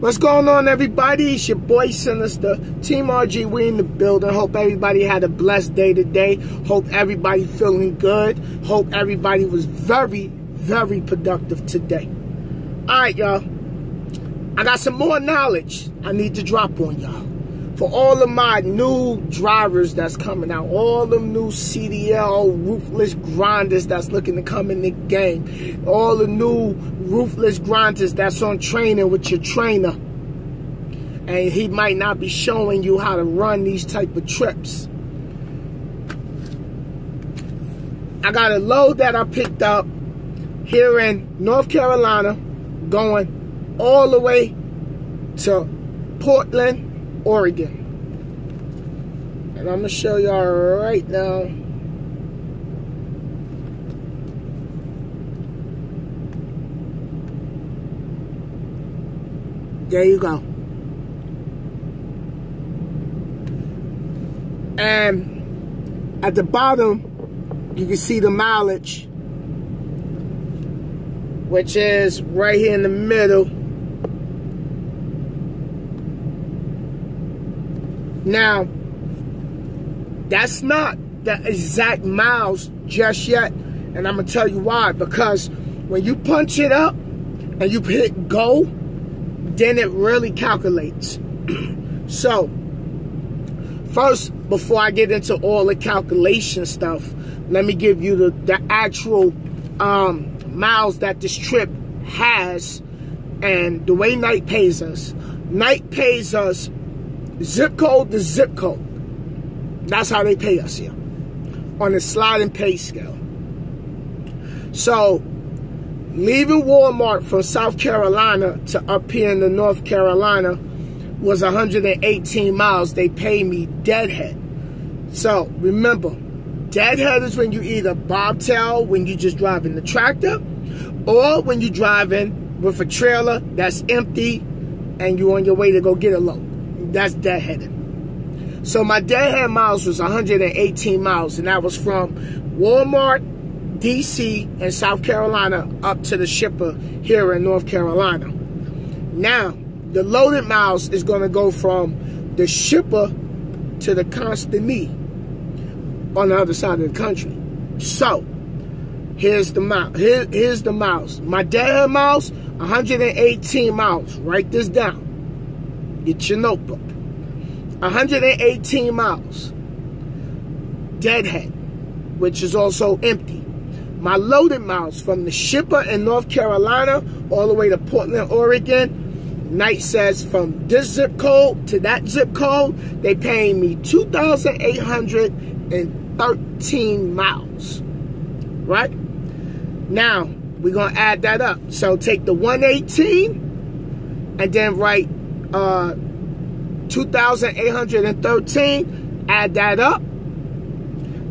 What's going on, everybody? It's your boy Sinister, Team RG. We in the building. Hope everybody had a blessed day today. Hope everybody feeling good. Hope everybody was very, very productive today. Alright, y'all. I got some more knowledge I need to drop on y'all. For all of my new drivers that's coming out, all them new CDL ruthless grinders that's looking to come in the game, all the new ruthless grinders that's on training with your trainer, and he might not be showing you how to run these type of trips. I got a load that I picked up here in North Carolina, going all the way to Portland, Oregon. And I'm gonna show y'all right now. There you go. And at the bottom, you can see the mileage, which is right here in the middle. Now, that's not the exact miles just yet, and I'm going to tell you why. Because when you punch it up and you hit go, then it really calculates. So, first, before I get into all the calculation stuff, let me give you the actual miles that this trip has and the way Night pays us. Night pays us zip code to zip code. That's how they pay us here on a sliding pay scale. So leaving Walmart from South Carolina to up here in the North Carolina was 118 miles. They pay me deadhead. So remember, deadhead is when you either bobtail, when you just driving the tractor, or when you driving with a trailer that's empty and you on your way to go get a load. That's deadheaded. So my deadhead miles was 118 miles, and that was from Walmart, DC, and South Carolina up to the shipper here in North Carolina. Now, the loaded miles is going to go from the shipper to the consignee on the other side of the country. So, here's the mile. Here's the miles. My deadhead miles, 118 miles. Write this down. Get your notebook. 118 miles. Deadhead, which is also empty. My loaded miles from the shipper in North Carolina all the way to Portland, Oregon. Night says from this zip code to that zip code, they paying me 2,813 miles. Right? Now, we're going to add that up. So take the 118 and then write 2,813, add that up.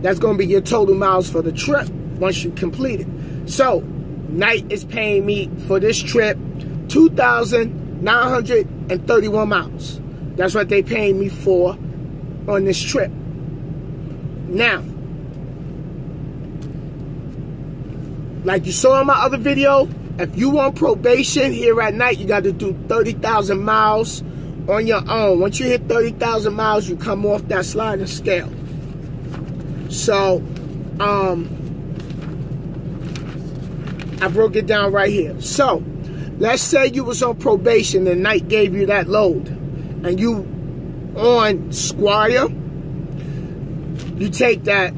That's going to be your total miles for the trip once you complete it. So, Night is paying me for this trip 2,931 miles. That's what they paying me for on this trip. Now, like you saw in my other video, if you want probation here at Night, you got to do 30,000 miles on your own. Once you hit 30,000 miles, you come off that sliding scale. So, I broke it down right here. So, let's say you was on probation and Night gave you that load, and you on Squire. You take that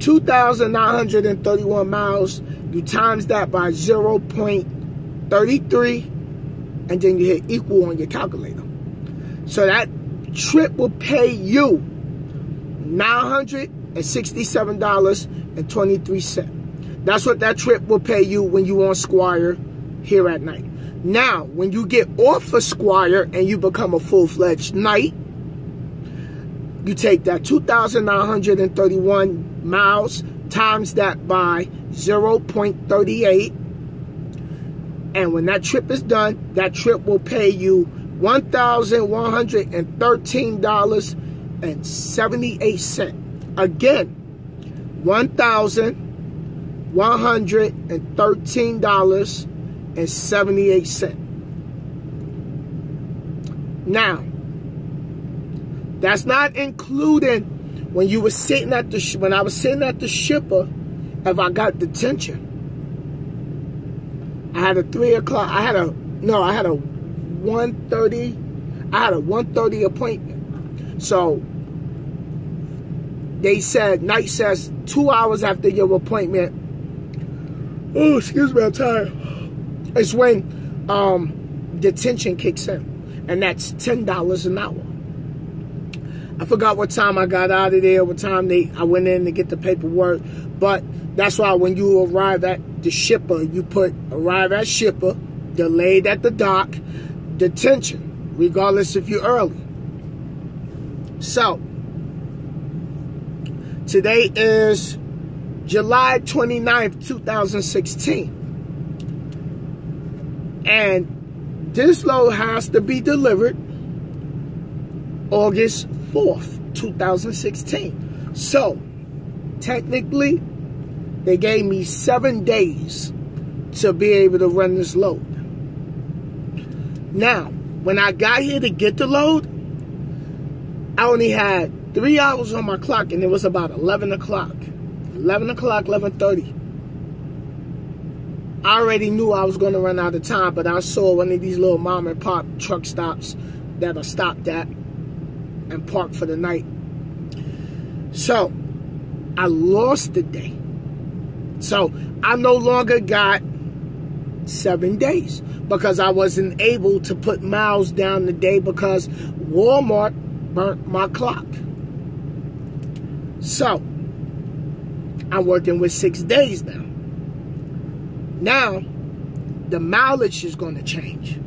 2,931 miles, you times that by 0.33, and then you hit equal on your calculator. So that trip will pay you $967.23. That's what that trip will pay you when you on Squire here at Night. Now, when you get off of Squire and you become a full-fledged Night, you take that 2,931 miles, times that by 0.38, and when that trip is done, that trip will pay you $1,113.78. Again, $1,113.78. Now, that's not including when you were sitting at the when I was sitting at the shipper. If I got detention, I had a 3 o'clock. I had a 1:30. I had a 1:30 appointment. So they said, night says 2 hours after your appointment. Oh, excuse me, I'm tired. It's when detention kicks in, and that's $10 an hour. I forgot what time I got out of there, what time I went in to get the paperwork, but that's why when you arrive at the shipper, you put arrive at shipper, delayed at the dock, detention, regardless if you're early. So, today is July 29th, 2016. And this load has to be delivered August 4th, 2016. So, technically, they gave me 7 days to be able to run this load. Now, when I got here to get the load, I only had 3 hours on my clock, and it was about 11 o'clock. 11 o'clock, 11:30. I already knew I was going to run out of time, but I saw one of these little mom and pop truck stops that I stopped at and parked for the night. So, I lost the day. So, I no longer got 7 days because I wasn't able to put miles down the day because Walmart burnt my clock. So, I'm working with 6 days now. Now, the mileage is going to change.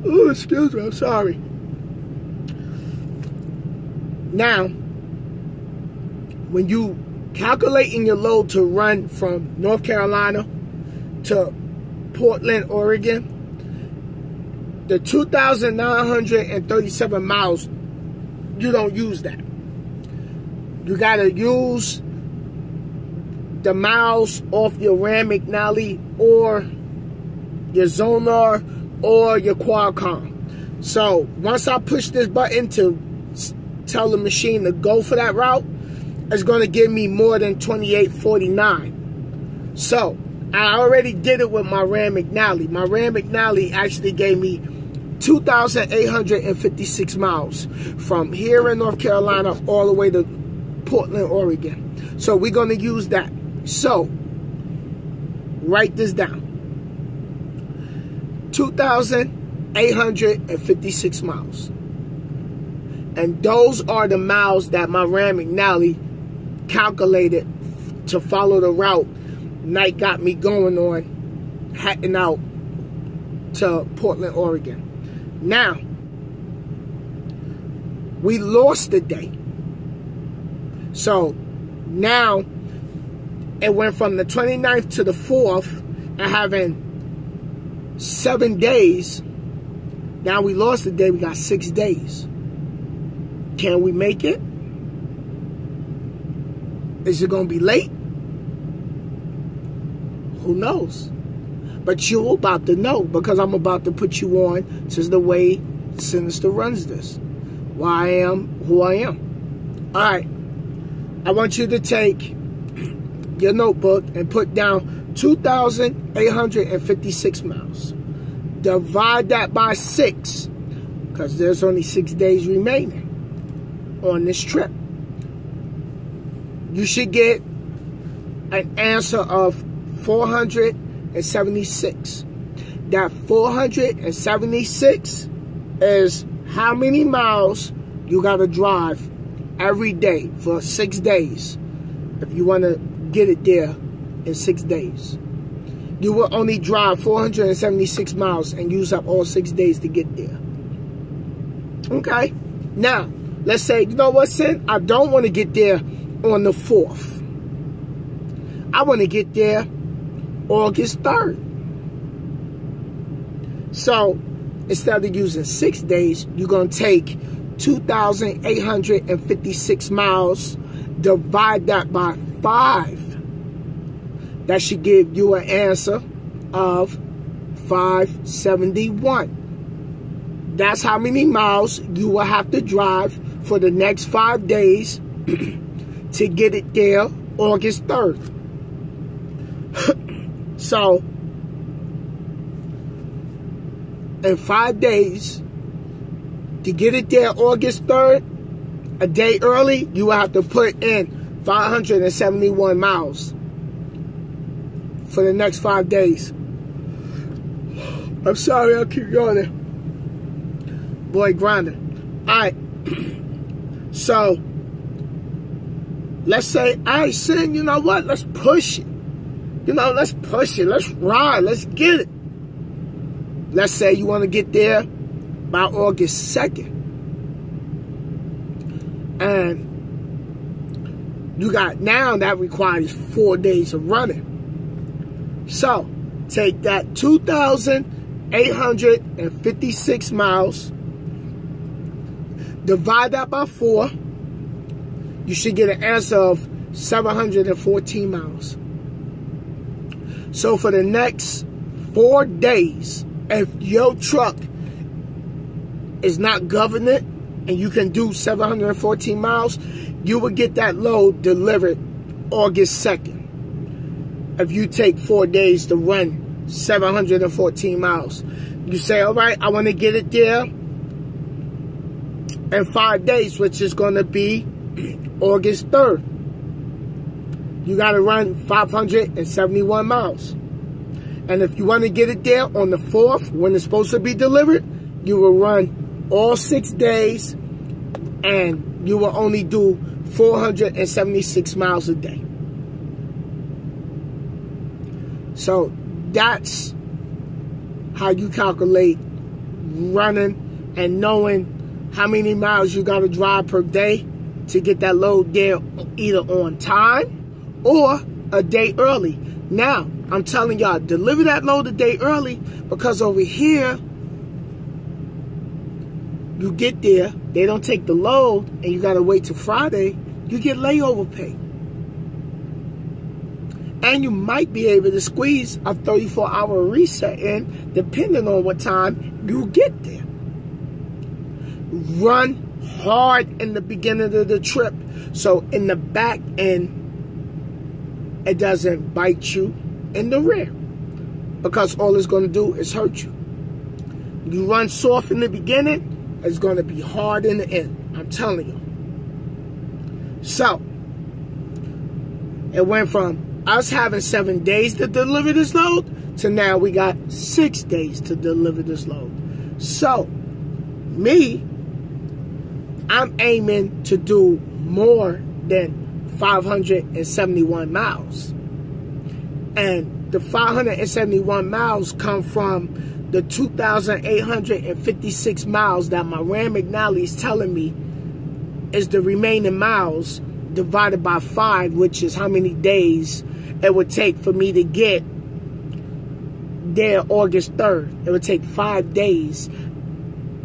Oh, excuse me, I'm sorry. Now, when you calculating your load to run from North Carolina to Portland, Oregon, the 2,937 miles, you don't use that. You got to use the miles off your Ram McNally or your Zonar or your Qualcomm. So once I push this button to tell the machine to go for that route, it's going to give me more than 2849. So I already did it with my Ram McNally. My Ram McNally actually gave me 2,856 miles from here in North Carolina all the way to Portland, Oregon. So we're going to use that. So, write this down. 2,856 miles. And those are the miles that my Ram McNally calculated to follow the route Night got me going on, heading out to Portland, Oregon. Now, we lost the day. So, now, it went from the 29th to the 4th and having 7 days. Now we lost the day. We got 6 days. Can we make it? Is it going to be late? Who knows? But you're about to know because I'm about to put you on to the way Sinister runs this. Why I am who I am. All right. I want you to take your notebook and put down 2,856 miles. Divide that by 6 because there's only 6 days remaining on this trip. You should get an answer of 476. That 476 is how many miles you got to drive every day for 6 days if you want to get it there in 6 days. You will only drive 476 miles and use up all 6 days to get there. Okay? Now, let's say, you know what, Sin? I don't want to get there on the 4th. I want to get there August 3rd. So, instead of using 6 days, you're going to take 2,856 miles, divide that by 5. That should give you an answer of 571. That's how many miles you will have to drive for the next 5 days to get it there August 3rd. So, in 5 days, to get it there August 3rd, a day early, you will have to put in 571 miles for the next 5 days. I'm sorry, I'll keep going. Boy, grinding. Alright. So, let's say, alright, Sin, you know what? Let's push it. You know, let's push it. Let's ride. Let's get it. Let's say you want to get there by August 2nd. And you got, now that requires 4 days of running. So, take that 2,856 miles, divide that by 4, you should get an answer of 714 miles. So for the next 4 days, if your truck is not government and you can do 714 miles, you will get that load delivered August 2nd. If you take 4 days to run 714 miles. You say, all right, I want to get it there in 5 days, which is going to be August 3rd. You got to run 571 miles. And if you want to get it there on the 4th, when it's supposed to be delivered, you will run all 6 days and you will only do 476 miles a day. So that's how you calculate running and knowing how many miles you got to drive per day to get that load there either on time or a day early. Now, I'm telling y'all, deliver that load a day early, because over here, you get there, they don't take the load, and you got to wait till Friday, you get layover pay. And you might be able to squeeze a 34-hour reset in, depending on what time you get there. Run hard in the beginning of the trip, so in the back end, it doesn't bite you in the rear, because all it's going to do is hurt you. You run soft in the beginning, it's going to be hard in the end. I'm telling you. So, it went from us having 7 days to deliver this load to now we got 6 days to deliver this load. So, me, I'm aiming to do more than 571 miles. And the 571 miles come from the 2,856 miles that my Rand McNally is telling me is the remaining miles divided by 5, which is how many days it would take for me to get there August 3rd. It would take 5 days.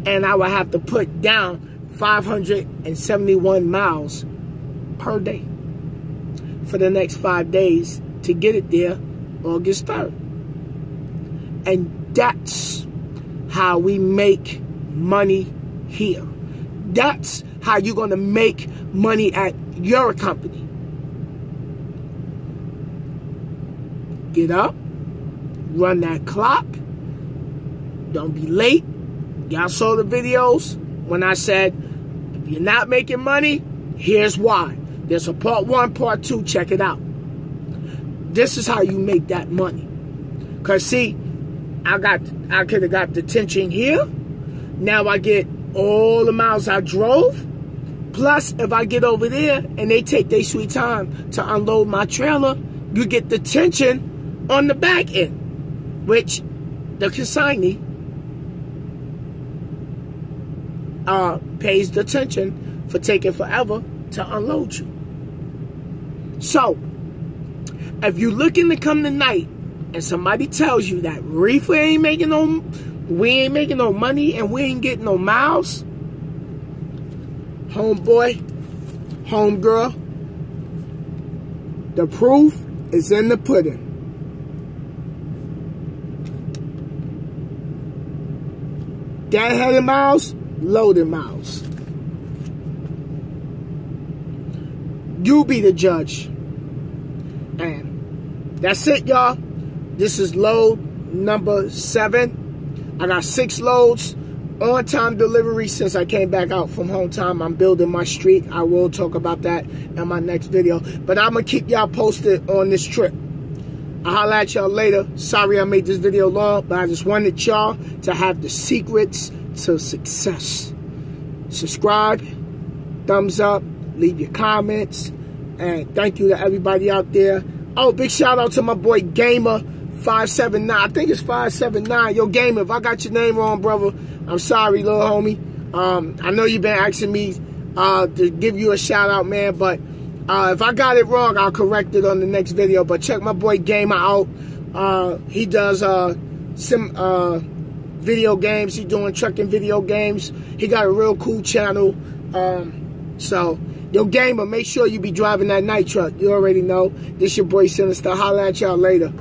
And I would have to put down 571 miles per day for the next 5 days to get it there August 3rd. And that's how we make money here. That's how you're going to make money at your company. Get up, run that clock, don't be late. Y'all saw the videos when I said, if you're not making money, here's why. There's a part 1, part 2, check it out. This is how you make that money. Because see, I could have got detention here. Now I get all the miles I drove. Plus, if I get over there and they take their sweet time to unload my trailer, you get detention on the back end, which the consignee pays detention for taking forever to unload you. So, if you're looking to come tonight and somebody tells you that Reefer ain't making no, we ain't making no money and we ain't getting no miles, homeboy, homegirl, the proof is in the pudding. deadheaded miles, loaded miles. You be the judge. And that's it, y'all. This is load number 7. I got 6 loads. On-time delivery since I came back out from home time. I'm building my street. I will talk about that in my next video. But I'm going to keep y'all posted on this trip. I'll holler at y'all later. Sorry I made this video long, but I just wanted y'all to have the secrets to success. Subscribe, thumbs up, leave your comments, and thank you to everybody out there. Oh, big shout out to my boy Gamer579. I think it's 579. Yo, Gamer, if I got your name wrong, brother, I'm sorry, little homie. I know you've been asking me to give you a shout out, man, but if I got it wrong, I'll correct it on the next video. But check my boy Gamer out. He does video games. He's doing trucking video games. He got a real cool channel. So, yo, Gamer, make sure you be driving that night truck. You already know. This your boy Sinnizter. Holla at y'all later.